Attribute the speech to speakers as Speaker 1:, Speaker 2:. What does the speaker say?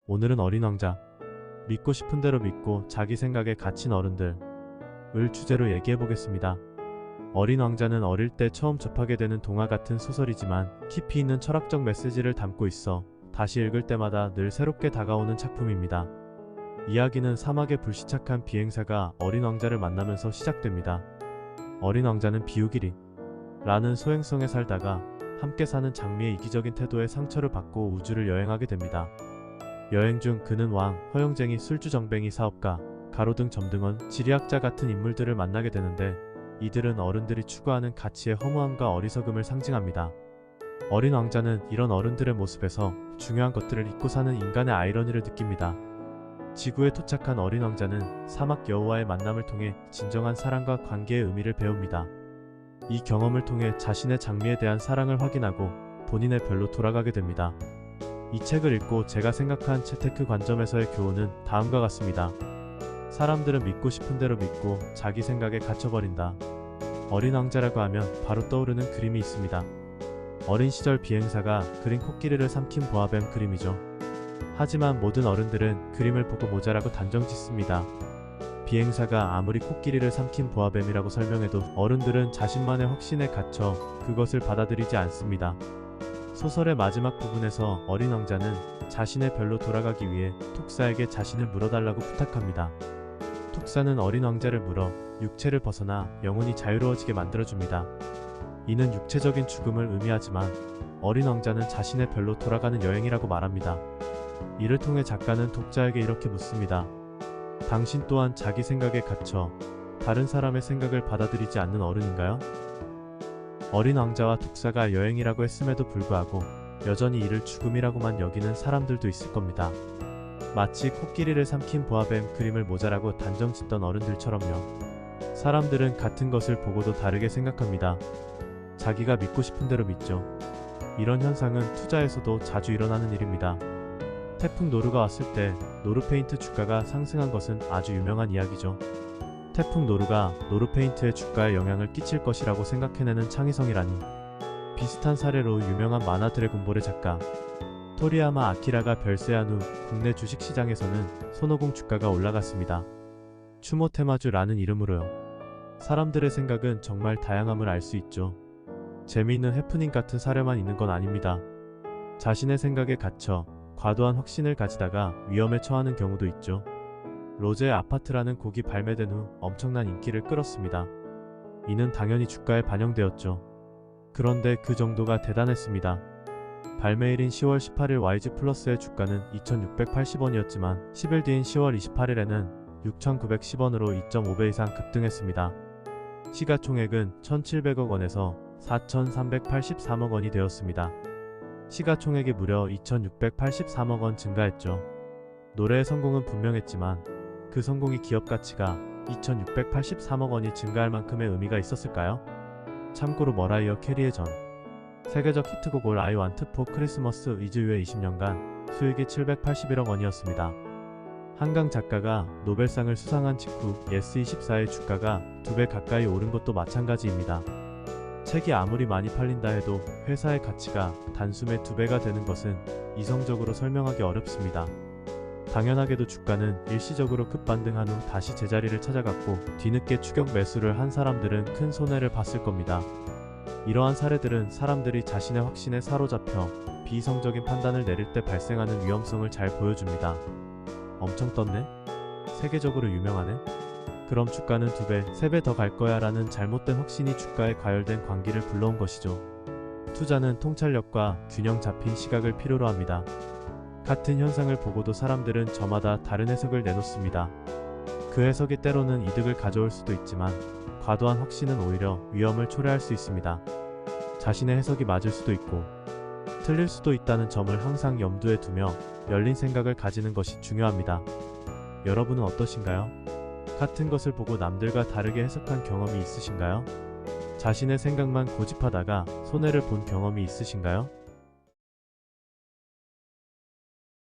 Speaker 1: 오늘은 어린 왕자, 믿고 싶은 대로 믿고 자기 생각에 갇힌 어른들을 주제로 얘기해보겠습니다. 어린 왕자는 어릴 때 처음 접하게 되는 동화 같은 소설이지만 깊이 있는 철학적 메시지를 담고 있어 다시 읽을 때마다 늘 새롭게 다가오는 작품입니다. 이야기는 사막의 불시착한 비행사가 어린 왕자를 만나면서 시작됩니다. 어린 왕자는 비우기리 라는 소행성에 살다가 함께 사는 장미의 이기적인 태도에 상처를 받고 우주를 여행하게 됩니다. 여행 중 그는 왕, 허영쟁이, 술주정뱅이, 사업가, 가로등 점등원, 지리학자 같은 인물들을 만나게 되는데 이들은 어른들이 추구하는 가치의 허무함과 어리석음을 상징합니다. 어린 왕자는 이런 어른들의 모습에서 중요한 것들을 잊고 사는 인간의 아이러니를 느낍니다. 지구에 도착한 어린 왕자는 사막 여우와의 만남을 통해 진정한 사랑과 관계의 의미를 배웁니다. 이 경험을 통해 자신의 장미에 대한 사랑을 확인하고 본인의 별로 돌아가게 됩니다. 이 책을 읽고 제가 생각한 채테크 관점에서의 교훈은 다음과 같습니다. 사람들은 믿고 싶은 대로 믿고 자기 생각에 갇혀버린다. 어린 왕자라고 하면 바로 떠오르는 그림이 있습니다. 어린 시절 비행사가 그린 코끼리를 삼킨 보아뱀 그림이죠. 하지만 모든 어른들은 그림을 보고 모자라고 단정짓습니다. 비행사가 아무리 코끼리를 삼킨 보아뱀이라고 설명해도 어른들은 자신만의 확신에 갇혀 그것을 받아들이지 않습니다. 소설의 마지막 부분에서 어린 왕자는 자신의 별로 돌아가기 위해 톡사에게 자신을 물어달라고 부탁합니다. 톡사는 어린 왕자를 물어 육체를 벗어나 영혼이 자유로워지게 만들어줍니다. 이는 육체적인 죽음을 의미하지만 어린 왕자는 자신의 별로 돌아가는 여행이라고 말합니다. 이를 통해 작가는 독자에게 이렇게 묻습니다. 당신 또한 자기 생각에 갇혀 다른 사람의 생각을 받아들이지 않는 어른인가요? 어린 왕자와 톡사가 여행이라고 했음에도 불구하고 여전히 이를 죽음이라고만 여기는 사람들도 있을 겁니다. 마치 코끼리를 삼킨 보아뱀 그림을 모자라고 단정짓던 어른들처럼요. 사람들은 같은 것을 보고도 다르게 생각합니다. 자기가 믿고 싶은 대로 믿죠. 이런 현상은 투자에서도 자주 일어나는 일입니다. 태풍 노루가 왔을 때 노루페인트 주가가 상승한 것은 아주 유명한 이야기죠. 태풍 노루가 노루페인트의 주가에 영향을 끼칠 것이라고 생각해내는 창의성이라니. 비슷한 사례로 유명한 만화 드래곤볼의 작가 토리야마 아키라가 별세한 후 국내 주식시장에서는 손오공 주가가 올라갔습니다. 추모테마주라는 이름으로요. 사람들의 생각은 정말 다양함을 알 수 있죠. 재미있는 해프닝 같은 사례만 있는 건 아닙니다. 자신의 생각에 갇혀 과도한 확신을 가지다가 위험에 처하는 경우도 있죠. 로제의 아파트라는 곡이 발매된 후 엄청난 인기를 끌었습니다. 이는 당연히 주가에 반영되었죠. 그런데 그 정도가 대단했습니다. 발매일인 10월 18일 YG 플러스의 주가는 2,680원이었지만 10일 뒤인 10월 28일에는 6,910원으로 2.5배 이상 급등했습니다. 시가총액은 1,700억 원에서 4,383억 원이 되었습니다. 시가총액이 무려 2,683억 원 증가했죠. 노래의 성공은 분명했지만 그 성공이 기업 가치가 2,683억 원이 증가할 만큼의 의미가 있었을까요? 참고로 머라이어 캐리의 전 세계적 히트곡 All I Want for Christmas Is You의 20년간 수익이 781억 원이었습니다. 한강 작가가 노벨상을 수상한 직후 예스24의 주가가 2배 가까이 오른 것도 마찬가지입니다. 책이 아무리 많이 팔린다 해도 회사의 가치가 단숨에 2배가 되는 것은 이성적으로 설명하기 어렵습니다. 당연하게도 주가는 일시적으로 급반등한 후 다시 제자리를 찾아갔고 뒤늦게 추격 매수를 한 사람들은 큰 손해를 봤을 겁니다. 이러한 사례들은 사람들이 자신의 확신에 사로잡혀 비이성적인 판단을 내릴 때 발생하는 위험성을 잘 보여줍니다. 엄청 떴네? 세계적으로 유명하네? 그럼 주가는 2배, 3배 더 갈 거야 라는 잘못된 확신이 주가에 과열된 광기를 불러온 것이죠. 투자는 통찰력과 균형 잡힌 시각을 필요로 합니다. 같은 현상을 보고도 사람들은 저마다 다른 해석을 내놓습니다. 그 해석이 때로는 이득을 가져올 수도 있지만 과도한 확신은 오히려 위험을 초래할 수 있습니다. 자신의 해석이 맞을 수도 있고 틀릴 수도 있다는 점을 항상 염두에 두며 열린 생각을 가지는 것이 중요합니다. 여러분은 어떠신가요? 같은 것을 보고 남들과 다르게 해석한 경험이 있으신가요? 자신의 생각만 고집하다가 손해를 본 경험이 있으신가요?